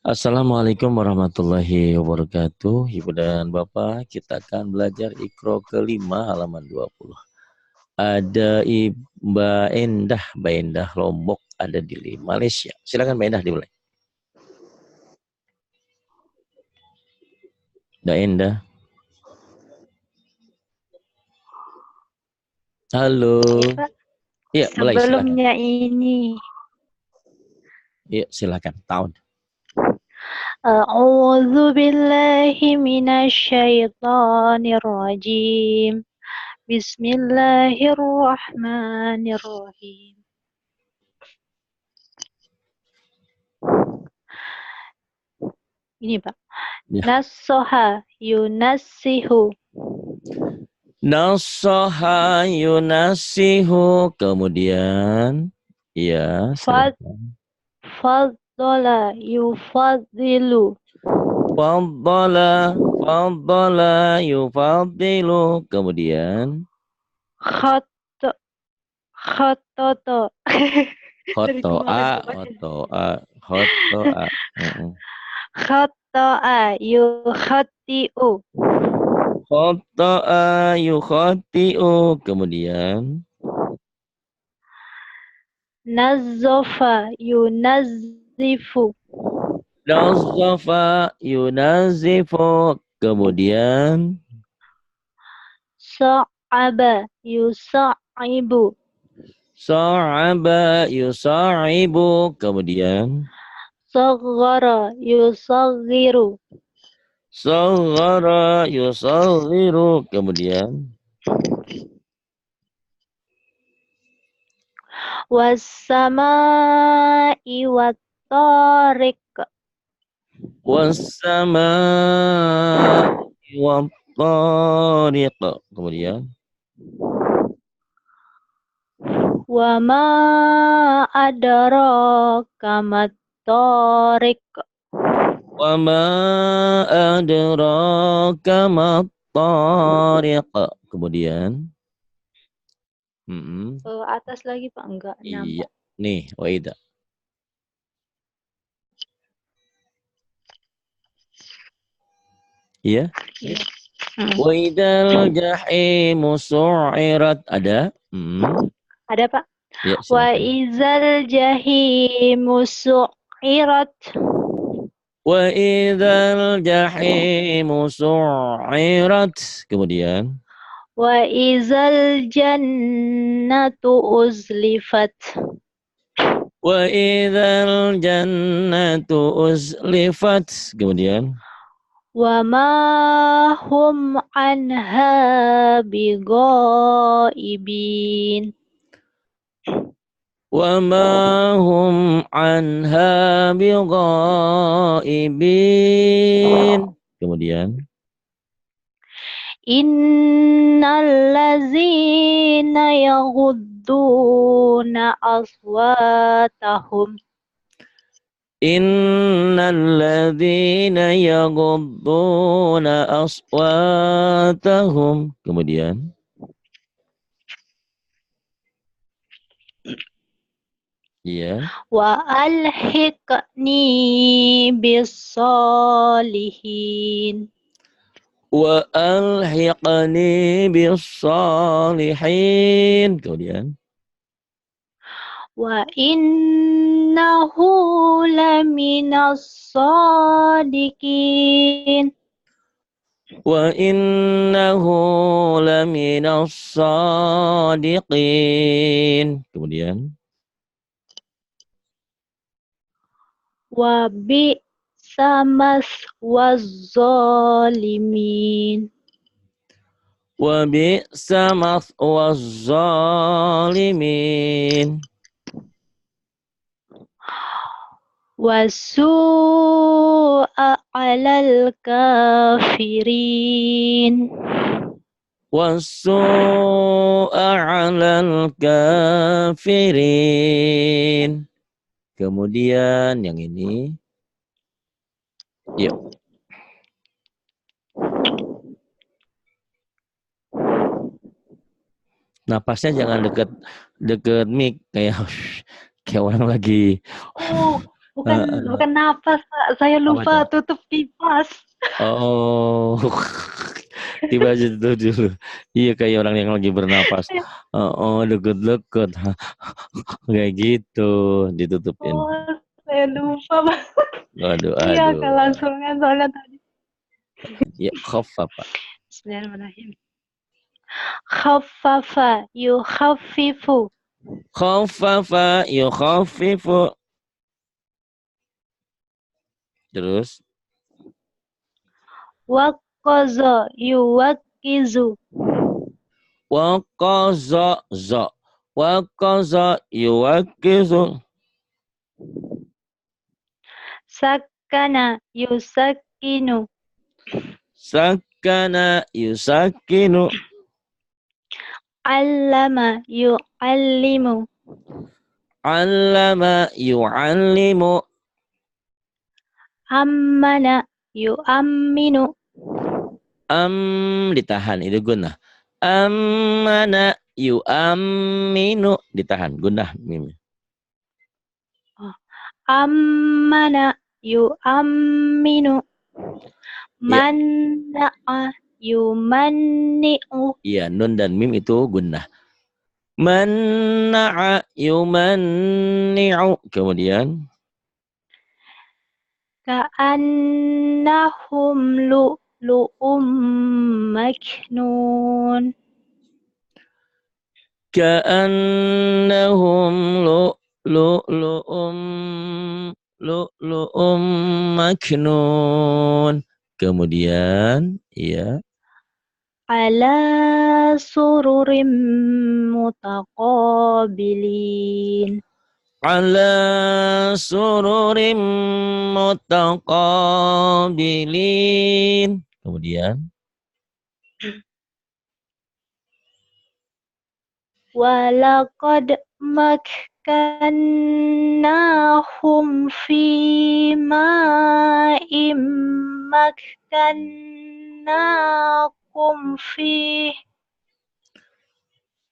Assalamualaikum warahmatullahi wabarakatuh. Ibu dan Bapak, kita akan belajar Iqra kelima halaman 20. Ada Mbak Endah, Mbak Endah Lombok ada di Malaysia. Silakan Mbak Endah dimulai. Mbak Endah. Halo. Pak, Iya, mulai silakan. sebelumnya ini Iya, silakan. Tahun. A'udzu billahi minasyaitonir rajim. Bismillahirrahmanirrahim. Ini Pak. Ya. Nassoha yunassihu. Nasoha yunasihu. Kemudian, ya Fad silakan. Faddola yufaddilu. Faddala yufaddilu. Kemudian, Khat Khatoto. Dari kemarin Khotoa, pokoknya. khotoa, khotoa. Khato'a yukhati'u. Khotoa yukhati'u. Kemudian, Nazzofa yunazzifu. nazafa yunazifu. Kemudian, Sa'aba yusaibu. sa'aba yusa'ibu. Kemudian, Saghara yusaghiru. saghara yusaghiru. Kemudian, Wassama'i wattariq. wassama'i wattariq. Kemudian, Wa ma adraka mattariq. wa ma adraka mat-tariq. Kemudian, Atas lagi Pak, enggak iya. nampak. Nih, Waida. Iya. Iya. Waidal jahimu su'irat. Ada? Ada Pak. Ya, Wa silakan. izal jahimu su'irat. Wa idzal jahimu su'irat. Kemudian, Wa izal jannatu uzlifat. wa idzal jannatu uzlifat. Kemudian, Wa ma hum anha bighaibin. wa ma hum anha bighaibin. Kemudian, Innal ladzina yaghudduna aswatahum. innal ladzina yaghudduna aswatahum. Kemudian, iya. Wa alhiqni bis-solihin. Wa alhiqni bis salihin. Kemudian, Wa innahu laminas sadiqin. wa innahu laminas sadiqin. Kemudian, Wa bi'samas wazzalimin. wa bi'sa mathwaz zalimin. Wa su'a alal kafirin. Wasu'a 'alal kafirin. Kemudian yang ini. Yuk. Napasnya jangan deket mic kayak kayak orang lagi. Oh, Bukan napas, Pak. Saya lupa tutup kipas. Oh, tiba-tiba tutup dulu. Iya kayak orang yang lagi bernapas. Deket-deket. Kayak gitu, ditutupin. Oh, saya lupa, Pak. Aduh, Iya, aduh. kelangsungan soalnya tadi. Ya, khaffafa. Bismillahirrahmanirrahim. Khaffafa yukhaffifu. Khaffafa yukhaffifu. Terus Waqaza yuwaqqizu. waqaza za. Waqaza yuwaqqizu. Sakkana yusakkinu. Sakkana yusakkinu. Allama yu'allimu. Allama yu'allimu. Ammana yu'amminu. Ditahan itu gunnah. Ammana yu'amminu ditahan gunnah mim. Ammana yu'amminu. Ya. Manna'a yumanni'u. Iya, nun dan mim itu gunnah. Manna'a yumanni'u. Kemudian Ka'annahum lu'lu'um maknun. ka'annahum lu'lu'um maknun. Kemudian ya Ala sururim mutaqabilin. ala sururim mutaqabilin. Kemudian Walaqad makkannahum fi ma'im makkannakum fi.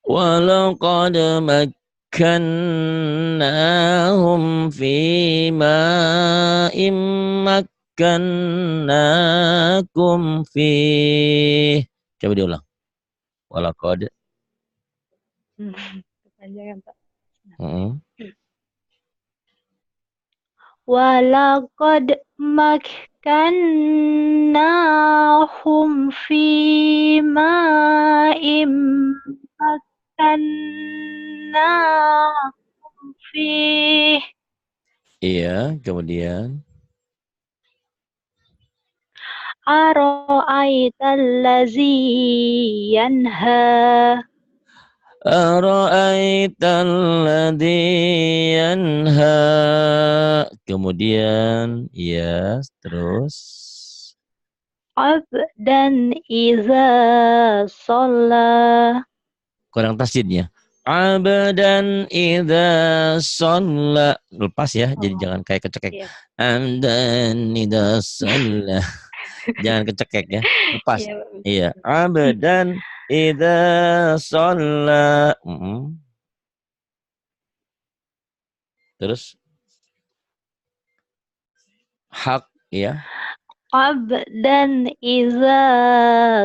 walaqad makkannahum fi ma'im makkannakum fi. Coba diulang. Walaqad. Kepanjangan, Pak. Walaqad makkannahum fi ma'im makkannakum fi. Iya, kemudian Ara'aital ladzi yanha. ara'aital ladzi yanha. Kemudian ya, terus Abdan iza sholla. kurang tasydidnya. Abdan idza shalla. Lepas ya, jadi jangan kayak kecekek. Iya. Abdan idza shalla. Jangan kecekek ya. Lepas. Iya. Abdan idza shalla. Terus hak ya. Abdan iza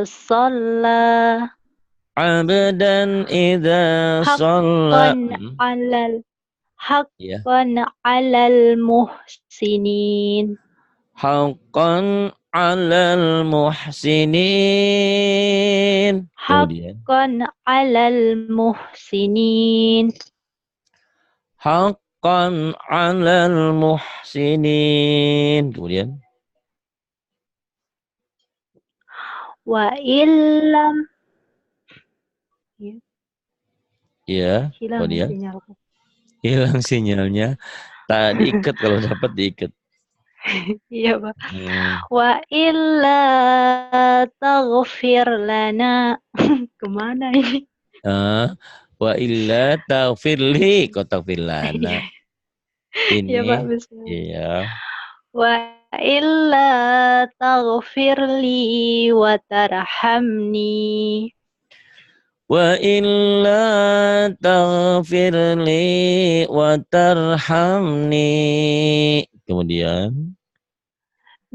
sholla. Abdan idza shalla. Haqqan alal muhsinin. Haqqan alal muhsinin. Kemudian Haqqan alal muhsinin. Haqqan alal muhsinin. Kemudian Wa illam. ya, kemudian hilang sinyalnya. Tak diikat, kalau dapat diikat. Iya, Pak. Wa illa taghfir lana. Kemana ini? Wa illa taghfirli, kau taghfir lana. Ini ya, Pak, iya. Wa illa taghfirli wa tarhamni. Wa illa taghfirli wa tarhamni. Kemudian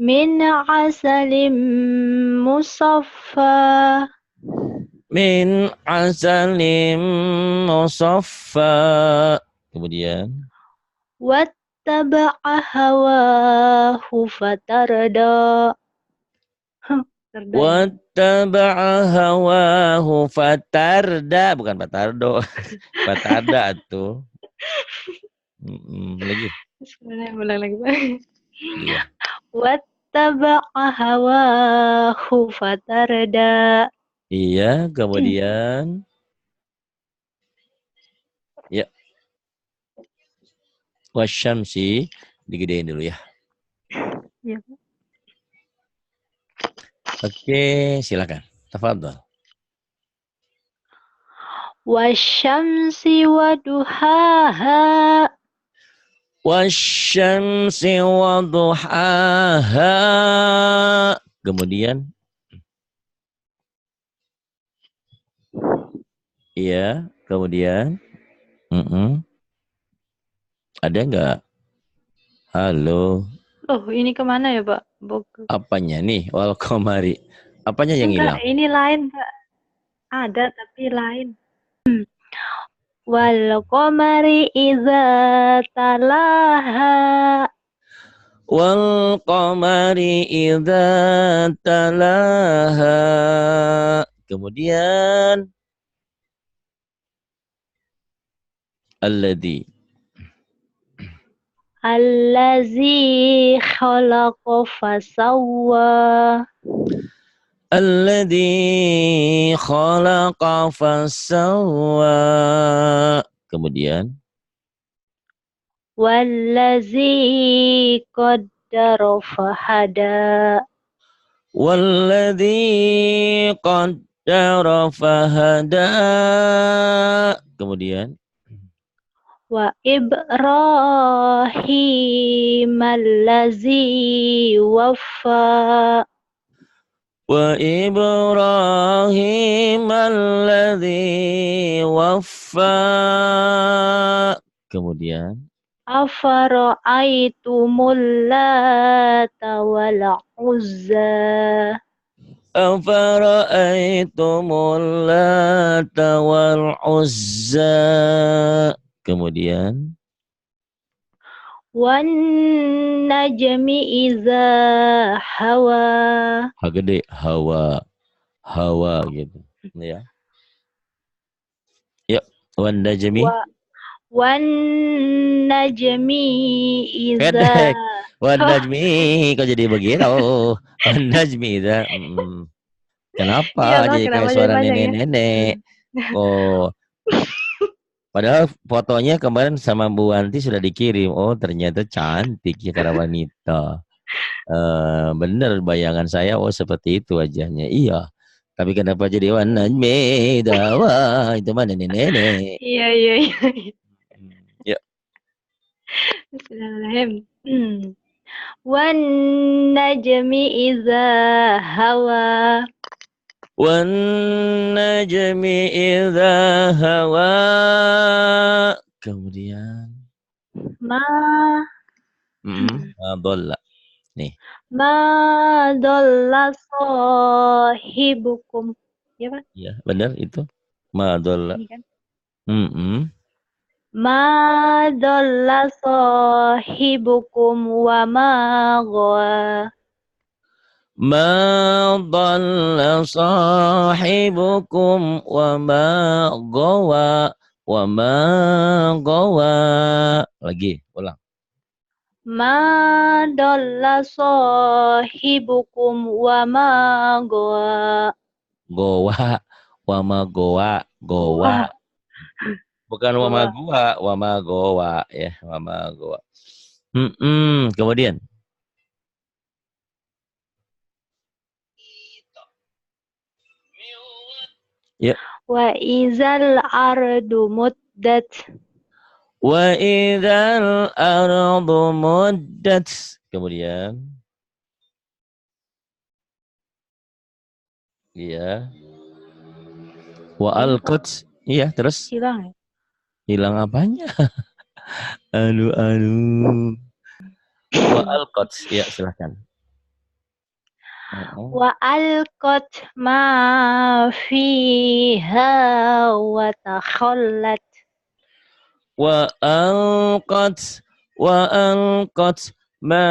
min asalim musaffa. min asalim musaffa. Kemudian Wattaba'a hawahu fatarda. Terda ya. wattaba'a hawahu fatarda, bukan fatardo. Fatarda tuh. Lagi. Ulang lagi. Iya. Wattaba'a hawahu fatarda. Iya, kemudian ya wasyamsi digedein dulu ya. Ya. Oke, silakan. Tafadhol. Wasyamsi waduhaha. Wasyamsi waduhaha. Kemudian iya, kemudian ada nggak? Halo. Oh, ini kemana ya, Pak? Apanya nih? Wal qamari. Apanya yang Enggak, hilang? ini lain, Pak. Ada tapi lain. Wal qamari idza talaha. Wal qamari idza talaha. Kemudian alladzi Allazi khalaqa fasawwa. alladzi khalaqa fasawwa. Kemudian Wallazi qaddara fahada. walladzi qaddara fahada. Kemudian Wa Ibrahim allazi waffa. wa Ibrahim alladzi waffa. Kemudian Afara'aitumul lata wal uzza. afara'aitumul lata wal uzza. Kemudian Wan najmi iza hawa. ha gede hawa gitu ya. Yuk, wan najmi Wan najmi iza. pendek. Wan najmi kok jadi begitu? Wan najmi Iya kenapa Pak, jadi kenapa kayak jadi suara panjang ya? nenek-nenek? Oh, padahal fotonya kemarin sama Bu Wanti sudah dikirim. Oh, ternyata cantik ya karena wanita. Bener bayangan saya, oh seperti itu wajahnya. Iya. Tapi kenapa jadi warna dawa? Itu mana nenek-nenek. Iya, iya, iya. Ya. Bismillahirrahmanirrahim. Wan najmi iza hawa. Wan najmi idza hawa. Kemudian Ma Dolla. Nih. ma dhalla sahibukum. Ya Pak? Ya, benar itu. Dolla. Ini kan. Ma dhalla sahibukum wa ma ghawa. Ma dhalla sahibukum wa ma gawa wa ma gawa. Lagi, ulang. Ma dhalla sahibukum wa ma ghawa. Gowa wa ma gowa gowa. Wah, Bukan wa ma gowa wa ma gowa ya, wa ma gowa. Kemudian ya. wa izal ardu muddat. Wa idzal ardu muddat. Kemudian iya. Wa alqat. Iya, terus Hilang ya? hilang apanya? Aduh. Wa alqat. Ya, silahkan. Wa alqat ma fiha wa takhallat. وألقت ما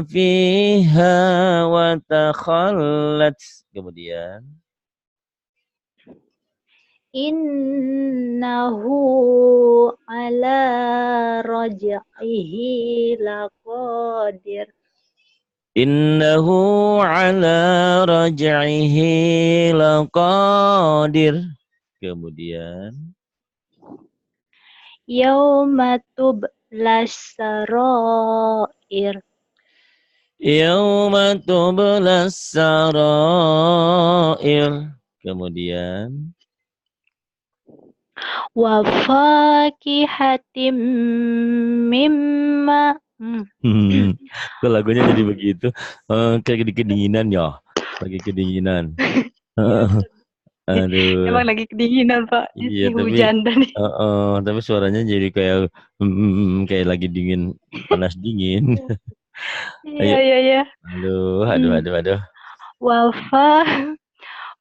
فيها وتخلت. Kemudian Innahu ala raj'ihi laqadir. innahu ala raj'ihi laqadir. Kemudian Yauma tublas sarair. yauma tublas sarair. Kemudian Wa fakihatim mimma. kok lagunya jadi begitu? Kayak kedinginan ya, lagi kedinginan. Aduh, Emang lagi kedinginan, Pak. iya Ini tapi, hujan dan tapi suaranya jadi kayak, kayak lagi dingin, panas dingin. iya, Ayo, iya, iya. aduh. Wafa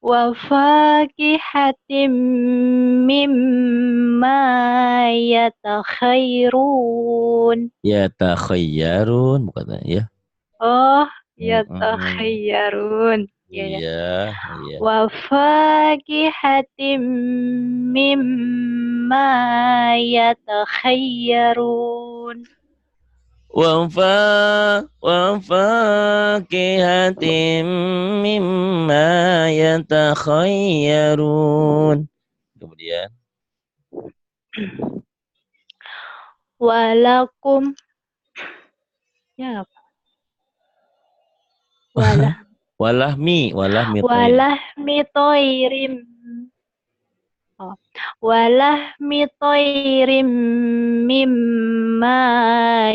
wafakihatim mimma yatakhairun. Ya takhayyarun, bukan ya? Oh, Mm-mm. yatakhairun. Ya, ya. Iya, iya. Wafakihatim mimma yatakhairun. Wafakihatim mimma yatakhayyarun. Kemudian Walakum. Ya, walahmi thair. walahmi toirim. Oh. Walahmi toirim mimma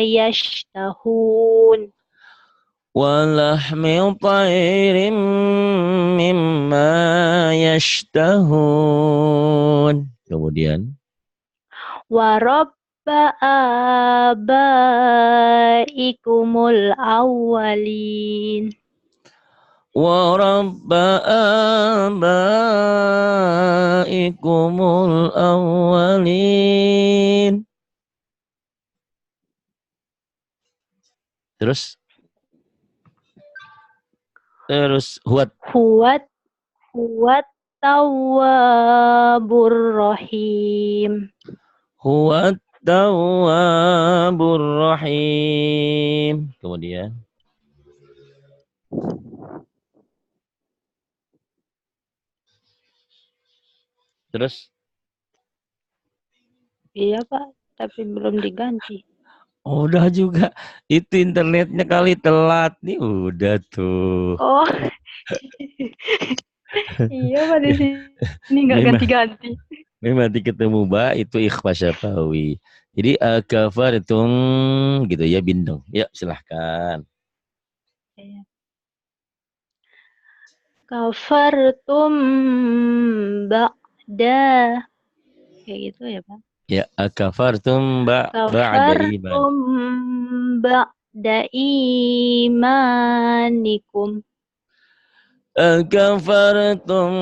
yashtahun. Walahmi tairin mimma yashtahun. Kemudian Warabba abaikumul awwalin. ورب آبائكم الأولين. Terus huwat Huwat tawwabur rahim. huwat tawwabur rahim. Kemudian terus Iya, Pak, tapi belum diganti. udah juga, itu internetnya kali telat nih, udah tuh. Oh, iya, Pak, di sini nggak Memang ganti-ganti. memang nanti ketemu ba itu ikhfa syafawi. Jadi kafartum gitu ya, bindeng. Ya, silahkan. Kafartum ba'da. Kayak gitu ya, Pak. Ya, kafartum ba'da iman. Kafartum ba'da imanikum. Kafartum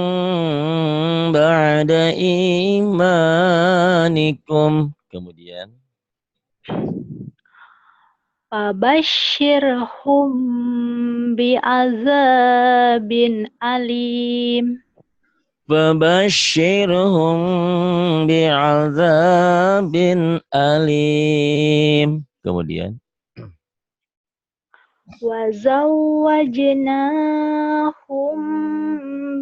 ba'da imanikum. Kemudian Fabashshirhum bi'azabin alim. fabashshirhum bi'adzabin alim. Kemudian Wazawwajnahum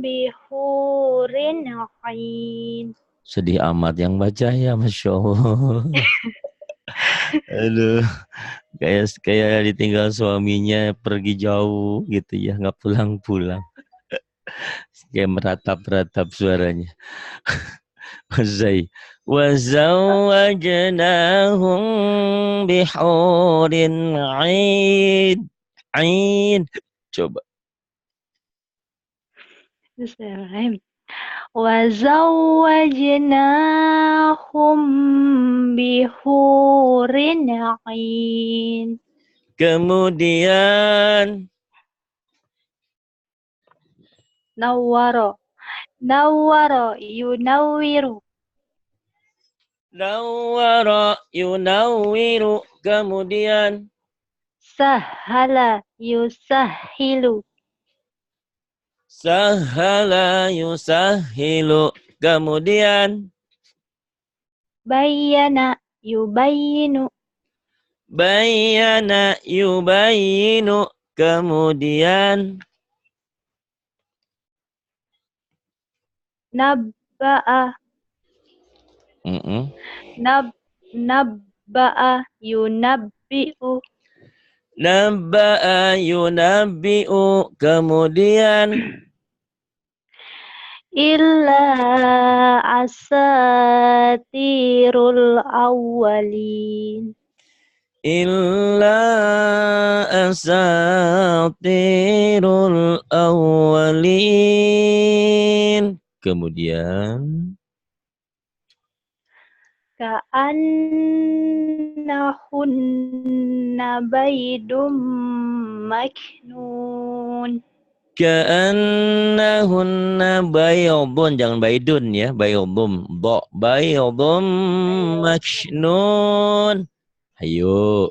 bihurin 'ain. sedih amat yang baca ya, Masya Allah. Aduh, kayak ditinggal suaminya pergi jauh gitu ya, nggak pulang-pulang. Kayak meratap-ratap suaranya. Wazawwajnahum bihurin 'ain. Coba. Bismillahirrahmanirrahim. Wazawwajnahum bihurin 'ain. Kemudian Nawwaro. Nawwaro yunawwiru. nawwara yunawwiru. Kemudian Sahala yusahhilu. sahala yusahilu. Kemudian Bayyana yubayyinu. bayyana yubayyinu. Kemudian Nabba'a. Nabba'a yunabbi'u. Nabba'a yunabbi'u. Kemudian Illa asatirul awwalin. illa asatirul awwalin. Kemudian Ka'annahunna baydum maknun. ka'annahunna baydun, jangan baydun ya, baydum, baydum maknun. Ayo.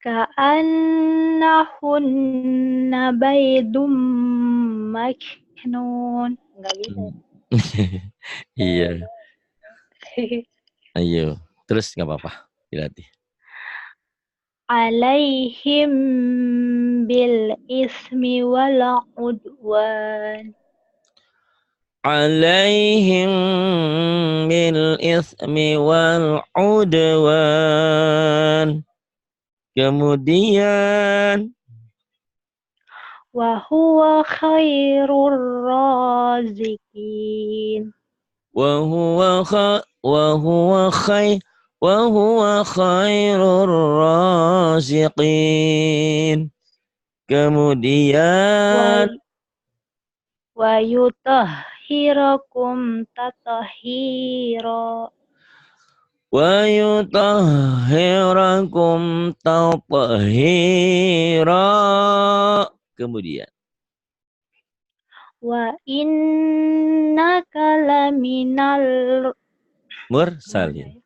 Ka'annahunna baydum maknun. Enggak bisa. Iya, ayo. Terus nggak apa-apa, dilatih. Alaihim bil ismi wal udwan. Alaihim bil ismi wal udwan. Kemudian Wa huwa khairur razikin. wa huwa khairur raziqin. Kemudian Wa yutahhirakum tatahhira. wa yutahhirakum tathira. Kemudian Wa innaka laminal mursalin.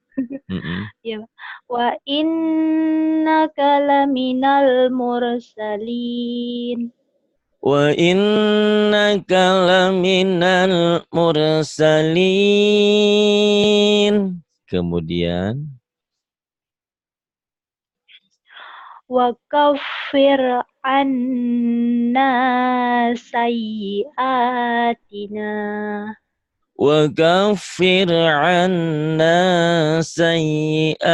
ya. Wa innaka laminal mursalin. Wa innaka laminal mursalin. Kemudian Wa kaffir anna sayyiatina. wa kaffir anna sayyiatina.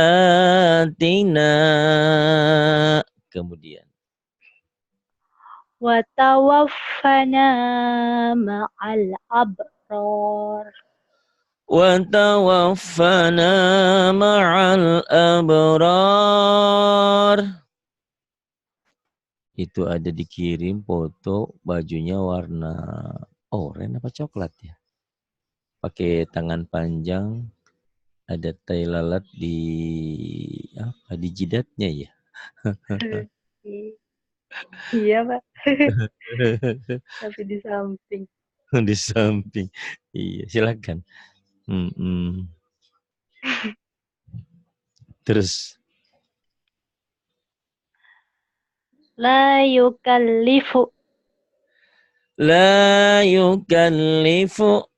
Kemudian Wa tawaffana ma'al abrar. wa tawaffana ma'al abrar. Itu ada dikirim foto bajunya warna oranye apa coklat ya. Pakai tangan panjang, ada tai lalat di apa di jidatnya ya. Iya, Pak. Tapi di samping. Di samping. Iya, silakan. Terus La yukallifu. la yukallifu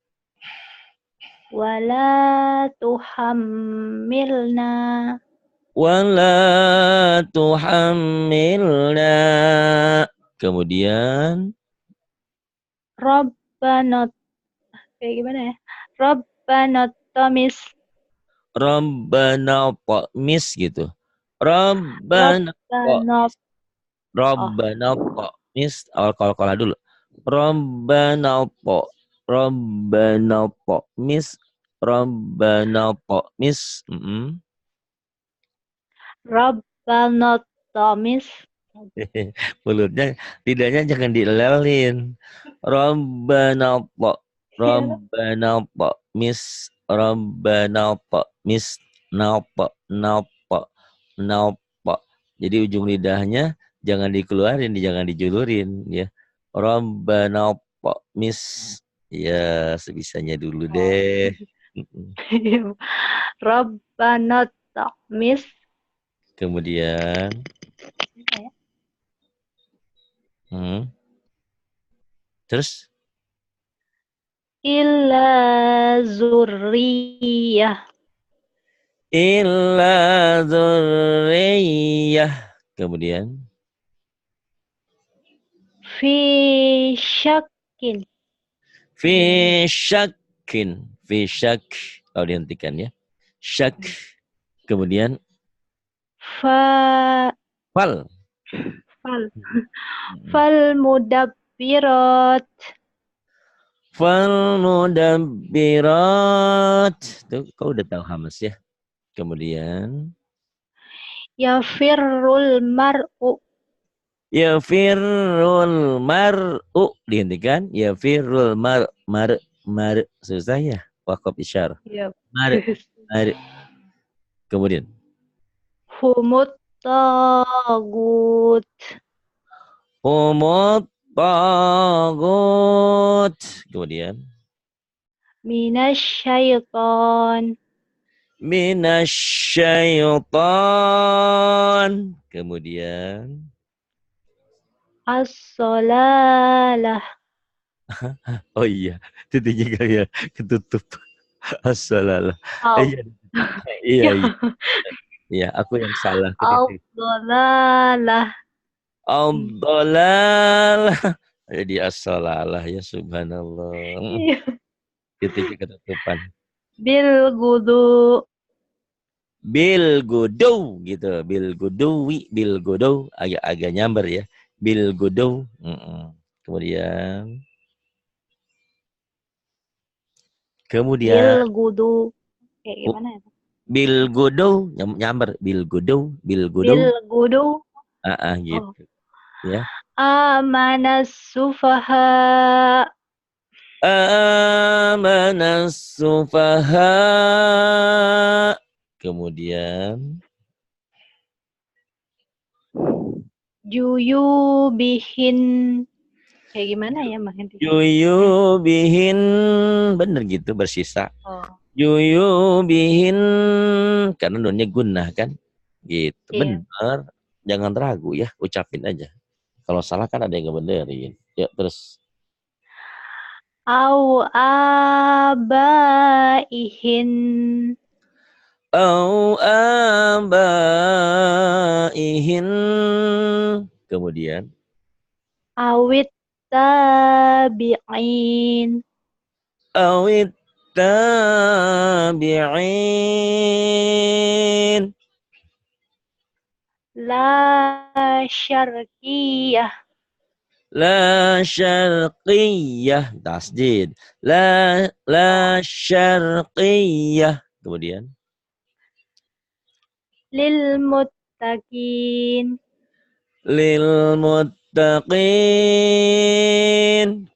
Wala tuhammilna. wala tuhammilna. Kemudian Rabbana. Kayak gimana ya? Rabbana tamis. Rabbana mis gitu. Rabbana Rabbana. Oh. Rabbana mis awal dulu. Rabbana Rabbana mis Rabbana mis. Rabbana tamis. Mulutnya, lidahnya jangan dilelin. Rabbana mis Rabbana mis napa. Nopo. Jadi ujung lidahnya jangan dikeluarin, jangan dijulurin ya. Rabbana po mis. Ya, sebisanya dulu deh. Rabbana takmis. Kemudian terus Illa zurriyah. illa dzurriyyah. Kemudian Fi syakin. fi syakkin. Fi syak. Oh, dihentikan ya. Syak. Kemudian Fa fal. fal fal mudabbirat. Fal mudabbirat. Tuh, kau udah tahu Hamas ya. Kemudian Yafirrul mar'u. yafirrul mar'u. Dihentikan. Yafirrul mar. Susah ya. Wakaf isyarah. Ya. Mar. Kemudian Humut tagut. umut tagut. Kemudian Minasyaiton. minasyaiton. Kemudian As-salalah. oh iya, titiknya kayak ketutup. Assalamualaikum. Iya, iya, iya. Iya, aku yang salah ketika As-salalah. Abdolal. Jadi assalalah ya subhanallah. Iya. Titiknya ketutupan. Bil gudu. Bil gudu gitu. Bil gudu agak nyamber ya. Bil gudu. Kemudian Bil gudu. Kayak gimana ya? bil gudu nyamber. Bil gudu. Bil gudu. Gitu. Oh. Ya. Amanas sufaha. Amanas sufaha. Kemudian Juyubihin. Kayak gimana ya Mbak Henti? Juyubihin. Bener gitu bersisa. Juyubihin. Karena nunnya gunnah kan. Gitu. Iya. Bener. Jangan ragu ya. Ucapin aja. Kalau salah kan ada yang ngebenerin. Ya terus. Au abaihin. Au abaihin. Kemudian Awit tabi'in. awit tabi'in. La syarqiyah. La syarqiyah. Tasdid. La syarqiyah. Kemudian Lil muttaqin. lil muttaqin.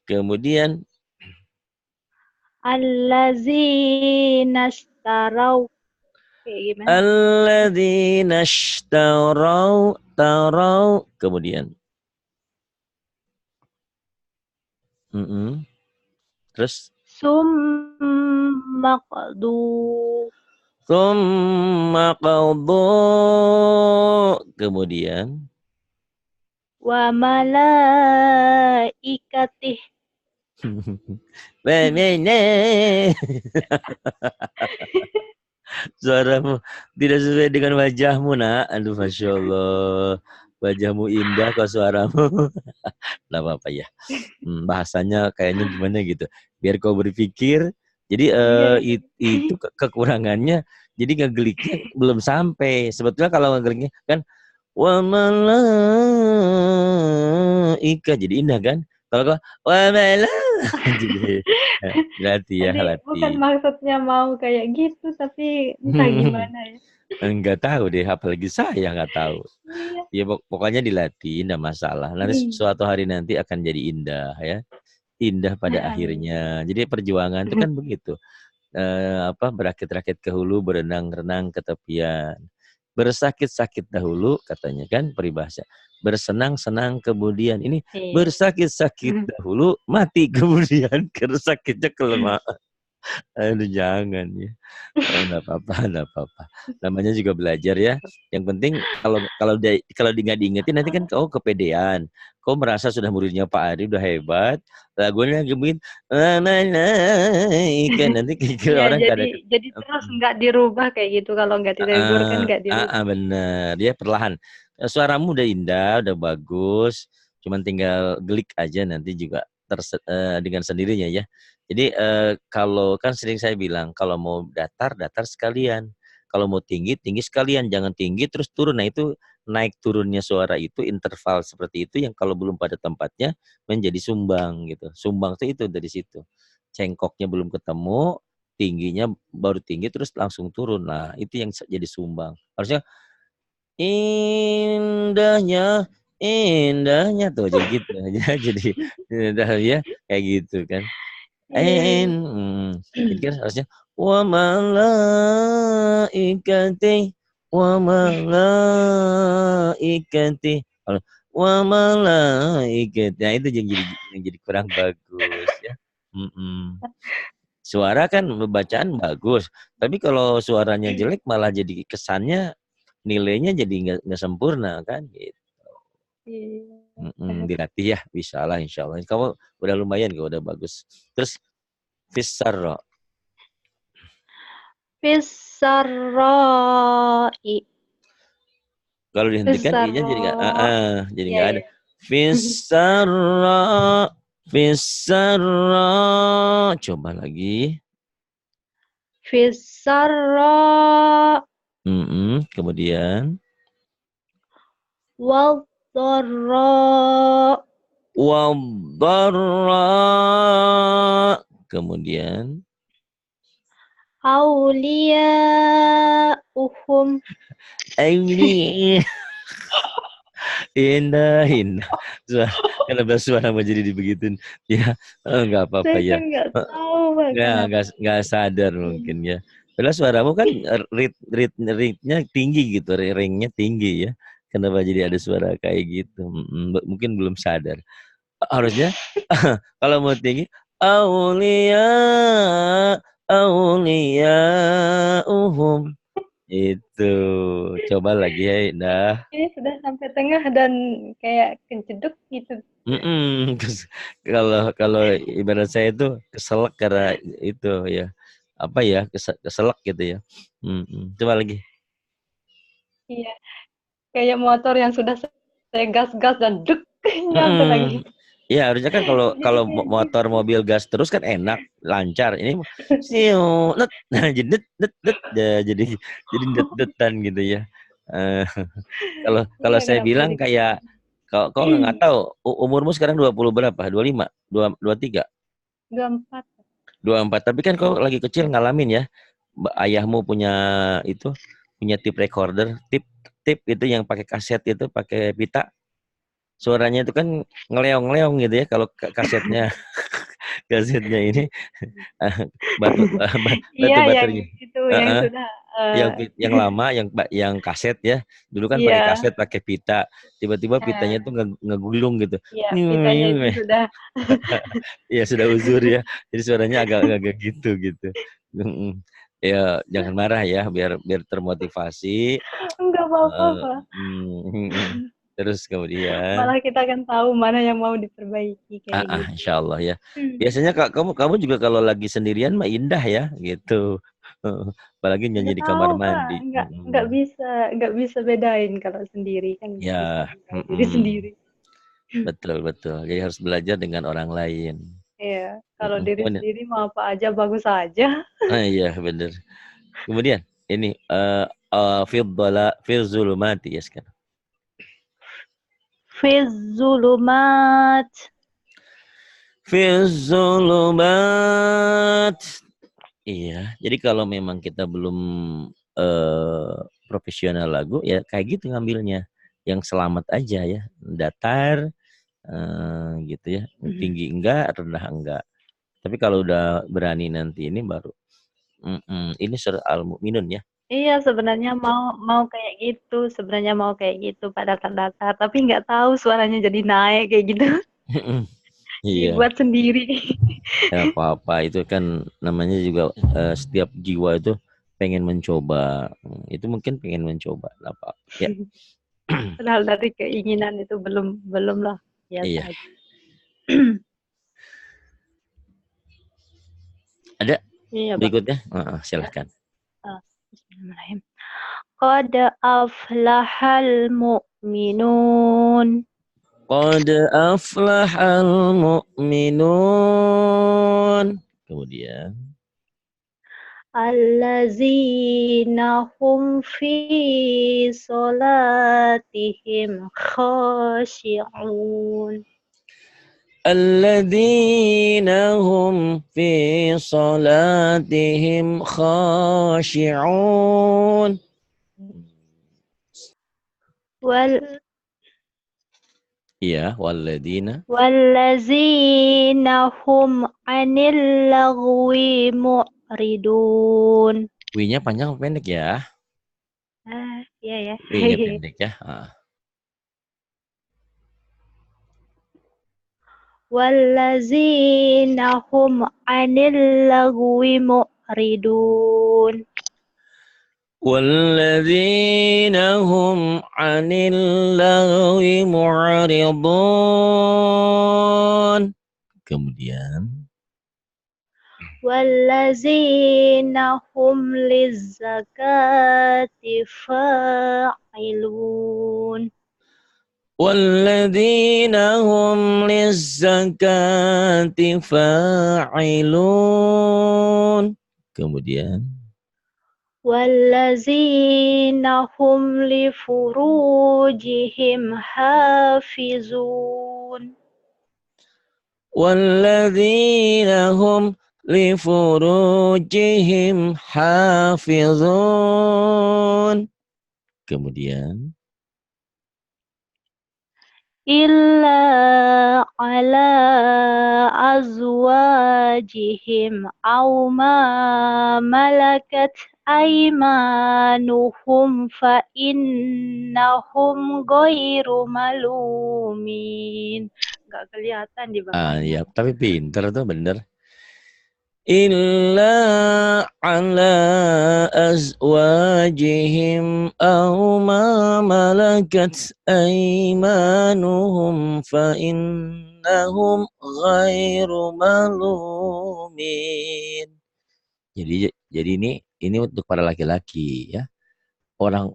Kemudian Allazina astarau. Kayak gimana? alladzina ishtarau tarau. Kemudian terus Summa qadu. tsumma qadu. Kemudian Wa malaikatih. Suaramu tidak sesuai dengan wajahmu, nak. Aduh, Masya Allah. Wajahmu indah kok suaramu. Nggak apa-apa ya. Bahasanya kayaknya gimana gitu. Biar kau berpikir. Jadi itu kekurangannya. Jadi ngegeliknya belum sampai. Sebetulnya kalau ngegeliknya kan wa malaika. Jadi indah kan. Kalau kau wa jadi latih ya, latih. Bukan maksudnya mau kayak gitu, tapi entah gimana ya. Enggak tahu deh, apalagi saya nggak tahu. Ya pokoknya dilatih, enggak masalah. Nanti suatu hari nanti akan jadi indah ya. Indah pada akhirnya. Jadi perjuangan itu kan begitu. Berakit-rakit ke hulu, berenang-renang ke tepian. bersakit-sakit dahulu katanya kan peribahasa. Bersenang-senang kemudian ini Iya. bersakit-sakit dahulu, mati kemudian karena sakitnya kelamaan. Aduh jangan ya. Enggak apa-apa, enggak apa-apa. Namanya juga belajar ya. Yang penting kalau nggak diingetin nanti kan kau kepedean. Kau merasa sudah muridnya Pak Ari udah hebat. Lagunya gemin kan nanti Iya, orang jadi kada terus nggak dirubah kayak gitu. Kalau nggak ditegur kan nggak dirubah. bener. Dia perlahan. Suaramu udah indah, udah bagus. Cuman tinggal gelik aja nanti juga dengan sendirinya ya. Jadi kalau kan sering saya bilang kalau mau datar sekalian. Kalau mau tinggi sekalian. Jangan tinggi terus turun. Nah itu naik turunnya suara itu interval seperti itu yang kalau belum pada tempatnya menjadi sumbang gitu. Sumbang itu dari situ. Cengkoknya belum ketemu, tingginya baru tinggi terus langsung turun. Nah, itu yang jadi sumbang. Harusnya indahnya tuh jadi gitu aja jadi ya kayak gitu kan. Iya, iya. Jadi kan harusnya wa malaikati wa malaikati. Wa malaikati. Nah, itu yang jadi kurang bagus ya. Suara kan bacaan bagus, tapi kalau suaranya jelek malah jadi kesannya nilainya jadi nggak sempurna kan gitu. Iya. Dilatih ya, bisa lah insya Allah. Kamu udah lumayan kok, udah bagus. Terus Fisarro. Fisarroi. Kalau dihentikan i-nya jadi nggak, Fisarro. jadi Iya, nggak ada. iya. Fisarro, Fisarro. Coba lagi. Fisarro. Kemudian. Wadharra. Wadharra. Kemudian. Awliya'uhum. Ini indah. Kenapa suara mau jadi dibegituin? Ya, nggak apa-apa Saya ya. kan nggak tahu Pak, kenapa. Nggak sadar mungkin ya. Padahal suaramu kan ritnya tinggi gitu, ringnya tinggi ya. Kenapa jadi ada suara kayak gitu? Mungkin belum sadar. Harusnya kalau mau tinggi, aulia itu. Coba lagi ya, Indah. Ini sudah sampai tengah dan kayak kejeduk gitu. Kalau ibarat saya itu keselak karena itu ya apa ya keselak gitu ya. Coba lagi. Iya, kayak motor yang sudah saya gas-gas dan duk nyampe lagi. Ya harusnya kan kalau Jadi kalau kayak motor gitu. mobil gas terus kan enak lancar. Ini siu net nah jadi net ya, jadi net-netan gitu ya. Eh, kalau Iya, kalau saya kenapa bilang jadi kayak kayak kau nggak tahu umurmu sekarang 20 berapa? 25, 23, 24. 24. Tapi kan kau lagi kecil ngalamin ya. Ayahmu punya itu punya tape recorder, tip itu yang pakai kaset itu pakai pita. Suaranya itu kan ngeleong-ngeleong gitu ya kalau kasetnya kasetnya ini batu Iya, yang baterainya. itu yang Heeh. sudah Yang lama yang kaset ya. Dulu kan pakai iya, kaset, pakai pita. Tiba-tiba pitanya tuh ngegulung gitu. iya, pitanya itu sudah Ya sudah uzur ya. Jadi suaranya agak gitu gitu. Ya jangan marah ya biar termotivasi. enggak apa-apa, Pak. Terus kemudian Malah kita kan tahu mana yang mau diperbaiki kayak gitu. insya Allah ya. Biasanya kamu juga kalau lagi sendirian mah indah ya gitu. Apalagi nyanyi Nggak di kamar tahu, Pak. mandi. Nggak bisa bedain kalau sendiri kan nggak bisa Ya, menilai diri sendiri. betul betul. Jadi harus belajar dengan orang lain. Iya, kalau diri Kemudian, sendiri mau apa aja bagus aja. iya benar. Kemudian ini fil zulumati ya sekarang. Fizzulumat. Fil zulumat. Iya, jadi kalau memang kita belum profesional lagu ya kayak gitu ngambilnya. Yang selamat aja ya, datar gitu ya. Tinggi enggak, rendah enggak. Tapi kalau udah berani nanti ini baru ini surah Al-Mu'minun ya. Iya, sebenarnya mau kayak gitu, sebenarnya mau kayak gitu Pak datar-datar, tapi nggak tahu suaranya jadi naik kayak gitu. Iya, Dibuat sendiri. ya apa-apa itu kan namanya juga setiap jiwa itu pengen mencoba. Itu mungkin pengen mencoba, nggak apa-apa. Ya, Padahal dari keinginan itu belum belum lah, biasa iya. aja. Ada Iya, Bang. berikutnya? Silahkan. Ah, Bismillahirrahmanirrahim. Qad aflahal mu'minun. Qad aflahal mu'minun. Kemudian Allazina hum fi solatihim khashi'un. alladzina hum fi salatihim khashi'un. Wal Iya, walladzina. wallazina hum anil lagwi mu'ridun. W-nya panjang apa pendek ya? Iya ya. W-nya pendek ya. Wallazina hum anil lagwi mu'ridun. والذين هم عن اللغو معرضون. Kemudian Wallazina hum lizzakati fa'ilun. والذين هم للزكاة فاعلون. Kemudian Wallazina hum li furujihim hafizun. والذين هم لفروجهم حافظون. Kemudian Illa ala azwajihim aw ma malakat aymanuhum fa innahum ghairu malumin. Nggak kelihatan di bawahnya. ya tapi pinter tuh bener. Illa ala azwajihim aw ma malakat aymanuhum fa innahum ghairu malumin. Jadi ini untuk para laki-laki ya. Orang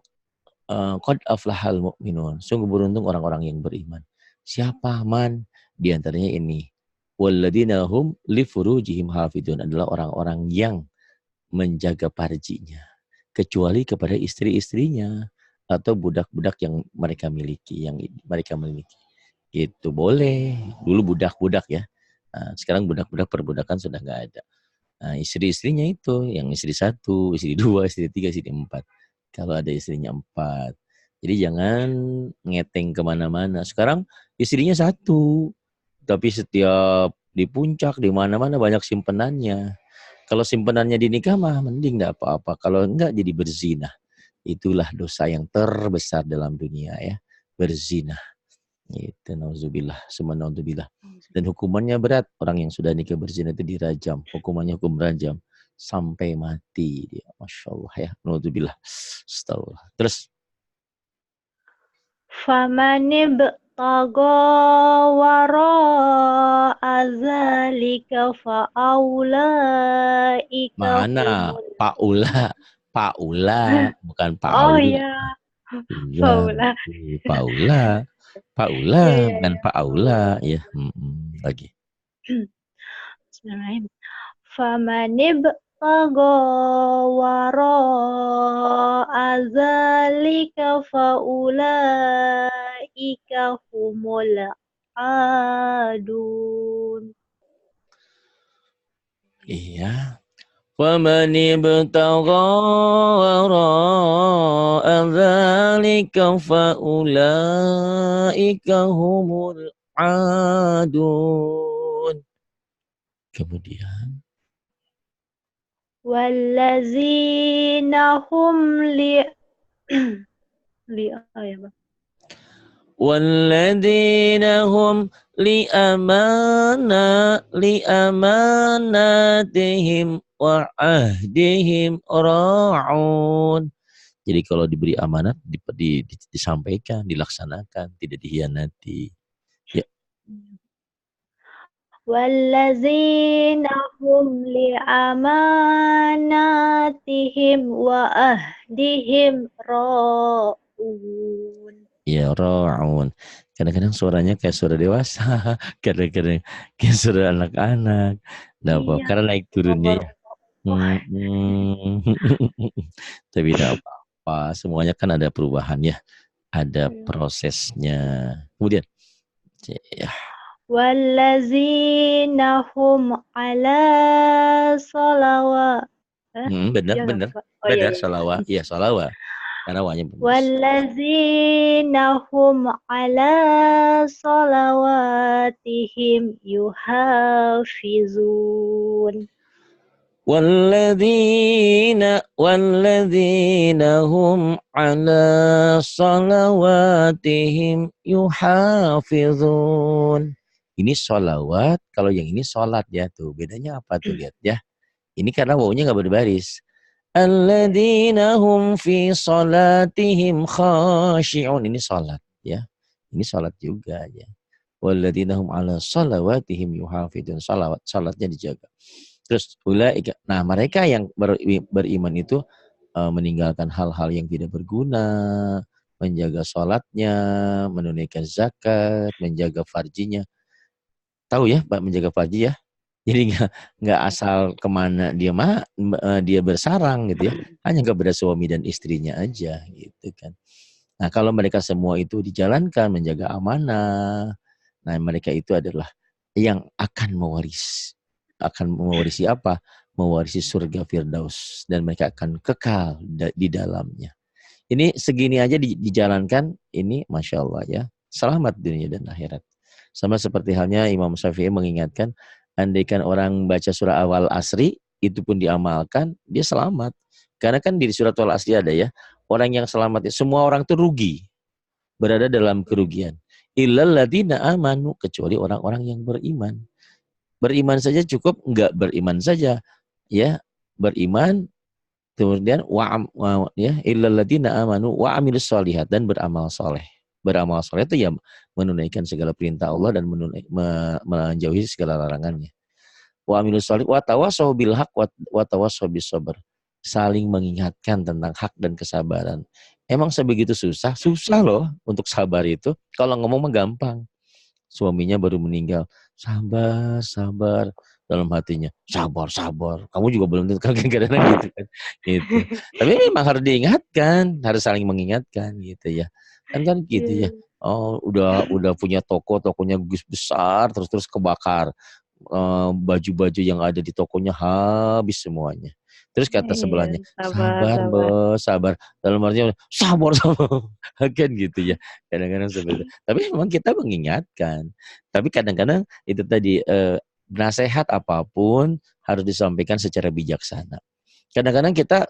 qad aflahal mu'minun. Sungguh beruntung orang-orang yang beriman. Siapa man? Di antaranya ini. Walladzina hum li furujihim hafidun adalah orang-orang yang menjaga farjinya kecuali kepada istri-istrinya atau budak-budak yang mereka miliki, Gitu boleh. Dulu budak-budak ya. Nah, sekarang budak-budak perbudakan sudah nggak ada. Nah, istri-istrinya itu yang istri 1, istri 2, istri 3, istri 4. Kalau ada istrinya 4. Jadi jangan ngeteng kemana-mana. Sekarang istrinya 1, tapi setiap di puncak, di mana-mana banyak simpenannya. Kalau simpenannya di nikah mah mending enggak apa-apa. Kalau enggak jadi berzina. Itulah dosa yang terbesar dalam dunia ya. Berzina. Itu nauzubillah, subhanallah. Dan hukumannya berat. Orang yang sudah nikah berzina itu dirajam. Hukumannya hukum rajam sampai mati dia. Masya Allah ya. Nauzubillah. Astagfirullah. Terus Famani btaga wara'a dzalika fa'ulaika mana humul. Pak Ula? Pak Ula bukan Pak Oh Aula. ya, Iya, faula. Pak Ula. Pak Ula Ya ya bukan ya, Pak faula. Aula ya. Lagi. Bismillahirrahmanirrahim. Famani btaga wara'a dzalika fa'ulaika humul adun. Iya. ومن ابتغى وراء ذلك فأولئك هم العادون. Kemudian Wallazina hum li apa ya, Bang? Walladzina hum liamanatihim wa ahdihim ra'un. Jadi kalau diberi amanat disampaikan, dilaksanakan, tidak dihianati. Ya. Wallazina hum liamanatihim wa ahdihim ra'un. Ya ra'un. Kadang-kadang suaranya kayak suara dewasa, kadang-kadang kayak suara anak-anak. Nah, Iya, karena naik turunnya sabar. ya. Tapi tidak apa-apa, semuanya kan ada perubahan ya, ada prosesnya. Kemudian, ya. Wallazina hum ala salawat. Benar, Iya nggak, benar, Pak? Oh iya, benar, iya. salawat, ya salawat. Karena wanya bagus. Wallazina hum ala salawatihim yuhafizun. Walladzina hum ala salawatihim yuhafizun. Ini sholawat, kalau yang ini sholat ya tuh. Bedanya apa tuh, lihat ya. Ini karena wawunya nggak berbaris. Alladzina hum fi salatihim khashi'un. Ini sholat ya. Ini sholat juga ya. Walladzina hum ala salawatihim yuhafizun. Salatnya dijaga. Terus nah mereka yang beriman itu meninggalkan hal-hal yang tidak berguna, menjaga sholatnya, menunaikan zakat, menjaga farjinya. Tahu ya, Pak, menjaga farji ya? Jadi nggak asal kemana dia bersarang gitu ya, hanya kepada suami dan istrinya aja gitu kan. Nah kalau mereka semua itu dijalankan menjaga amanah, nah mereka itu adalah yang akan mewarisi apa? Mewarisi surga Firdaus dan mereka akan kekal di dalamnya. Ini segini aja dijalankan, ini Masya Allah ya. Selamat dunia dan akhirat. Sama seperti halnya Imam Syafi'i mengingatkan, andaikan orang baca surah awal asri, itu pun diamalkan, dia selamat. Karena kan di surat awal asri ada ya, orang yang selamat, semua orang itu rugi, berada dalam kerugian. Illal ladzina amanu, kecuali orang-orang yang beriman. Beriman saja cukup, enggak beriman saja. Ya, beriman, kemudian ya illal ladzina amanu wa amilus sholihat, dan beramal soleh. Beramal soleh itu ya menunaikan segala perintah Allah dan menjauhi segala larangannya. Wa amilus sholihat wa tawassaw bil haq wa tawassaw bis sabr. Saling mengingatkan tentang hak dan kesabaran. Emang sebegitu susah? Susah loh untuk sabar itu. Kalau ngomong mah gampang. Suaminya baru meninggal, sabar, sabar, dalam hatinya, sabar, sabar. Kamu juga belum tentu, kadang-kadang gitu kan, gitu. Tapi memang harus diingatkan, harus saling mengingatkan gitu ya. Kan gitu ya. Oh, udah punya toko, tokonya besar, terus kebakar. Baju-baju yang ada di tokonya habis semuanya. Terus kata Iya, sebelahnya, sabar, sabar, sabar. bos, sabar. Dalam artinya, sabar, sabar. Kan gitu ya. Kadang-kadang seperti itu. Tapi memang kita mengingatkan. Tapi kadang-kadang itu tadi, nasihat apapun harus disampaikan secara bijaksana. Kadang-kadang kita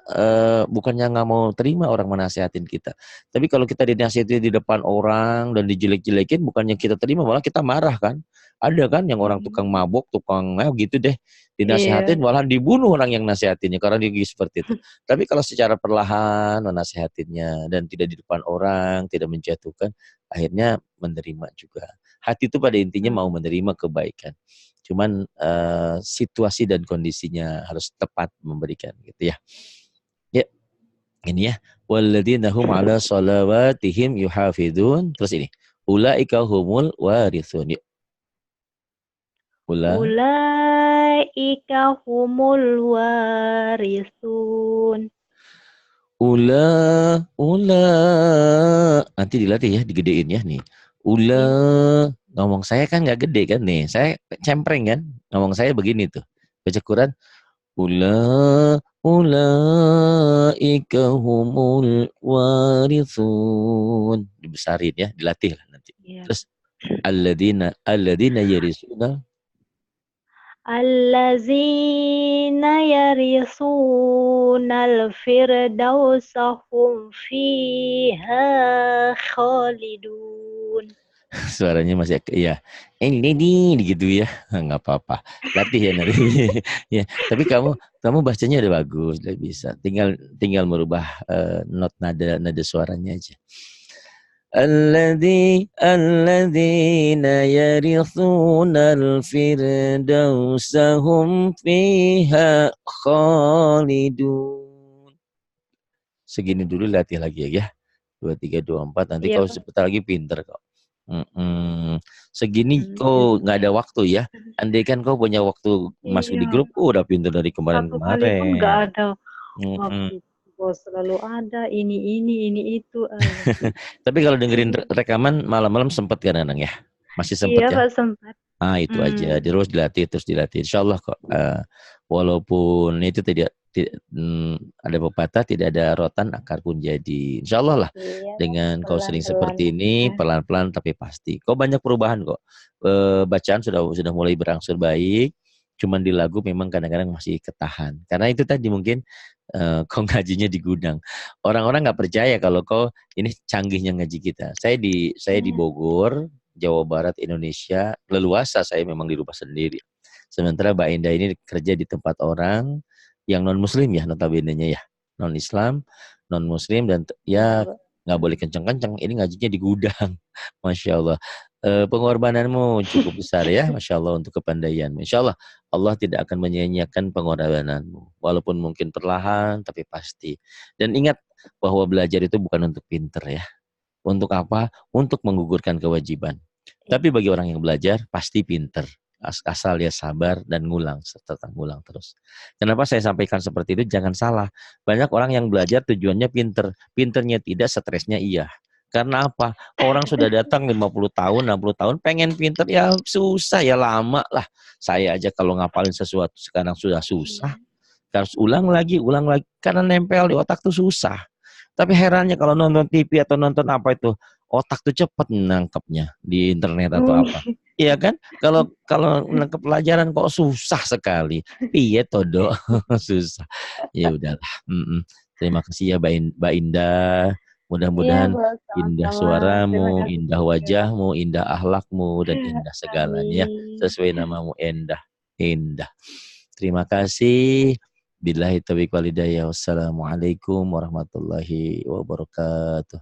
bukannya nggak mau terima orang menasihatin kita. Tapi kalau kita dinasihati di depan orang dan dijelek-jelekin, bukannya kita terima, malah kita marah kan. Ada kan yang orang tukang mabuk, tukang gitu deh. Iya. Dinasihatin, malah dibunuh orang yang nasihatinnya karena dia seperti itu. Tapi kalau secara perlahan menasihatinnya dan tidak di depan orang, tidak menjatuhkan, akhirnya menerima juga. Hati itu pada intinya mau menerima kebaikan. Cuman situasi dan kondisinya harus tepat memberikan gitu ya. Ya, ini ya. Walladzina hum ala salawatihim yuhafidun. Terus ini. Ulaika humul warithun. Ya. Ulaika humul warisun. Ula. Nanti dilatih ya, digedein ya nih. Ula. Iya. Ngomong saya kan nggak gede kan nih. Saya cempreng kan. Ngomong saya begini tuh. Baca Quran. Ulaika humul warithun. Dibesarin ya, dilatih lah nanti. Iya. Terus alladzina yarisuna. Allazina yarisunal firdausa hum fiha khalidun. Suaranya masih ya ini gitu ya, nggak apa-apa, latih ya nanti. Ya, tapi kamu bacanya udah bagus, udah bisa, tinggal tinggal merubah not nada nada suaranya aja. Alladzina yarithunal firdausa hum fiha khalidun. Segini dulu, latih lagi ya. 2 3 2 4, nanti Iya, kau Pak. sebentar lagi pinter kok. Segini kau nggak ada waktu ya. Andai kan kau punya waktu masuk di Iya, grup, udah pinter dari satu kali pun nggak kemarin-kemarin. ada waktu. Bos selalu ada ini itu aja. Tapi kalau dengerin rekaman malam-malam sempet kadang-kadang ya? Masih sempet Iya, ya? Pak, sempat. Ah, itu aja. Terus dilatih. Insya Allah kok. Walaupun itu ada pepatah, tidak ada rotan, akar pun jadi. Insya Allah lah. Iya, Dengan kau sering pelan-pelan seperti ini, aja. pelan-pelan tapi pasti. Kau banyak perubahan kok. Bacaan sudah mulai berangsur baik. Cuman di lagu memang kadang-kadang masih ketahan. Karena itu tadi mungkin kau ngajinya di gudang. Orang-orang nggak percaya kalau kau ini canggihnya ngaji kita. Saya di Iya. Bogor, Jawa Barat, Indonesia, leluasa saya memang di rumah sendiri. Sementara Mbak Indah ini kerja di tempat orang yang non Muslim ya, notabene-nya ya, non Islam, non Muslim, dan Iya, ya Pak. nggak boleh kenceng-kenceng. Ini ngajinya di gudang, masya Allah. Pengorbananmu cukup besar ya, masya Allah, untuk kepandaianmu. Insya Allah Allah tidak akan menyia-nyiakan pengorbananmu, walaupun mungkin perlahan tapi pasti. Dan ingat bahwa belajar itu bukan untuk pinter ya. Untuk apa? Untuk menggugurkan kewajiban. Tapi bagi orang yang belajar, pasti pinter. Asal dia sabar dan ngulang, serta ngulang terus. Kenapa saya sampaikan seperti itu? Jangan salah. Banyak orang yang belajar tujuannya pinter. Pinternya tidak, stresnya iya. Karena apa? Orang sudah datang 50 tahun, 60 tahun, pengen pinter, ya susah, ya lama lah. Saya aja kalau ngapalin sesuatu sekarang sudah susah. Harus ulang lagi, karena nempel di otak tuh susah. Tapi herannya kalau nonton TV atau nonton apa itu, otak tuh cepet nangkepnya di internet atau apa. Iya kan? Kalau kalau nangkep pelajaran kok susah sekali. Piye todo susah. Ya udahlah. Terima kasih ya Mbak Indah. Iya, Mudah-mudahan Pak, indah sama-sama. Terima suaramu, kasih indah juga. wajahmu, indah akhlakmu, dan indah segalanya ya. Amin. Sesuai namamu, Endah. Indah. Terima kasih. Billahi taufiq wal hidayah. Wassalamualaikum warahmatullahi wabarakatuh.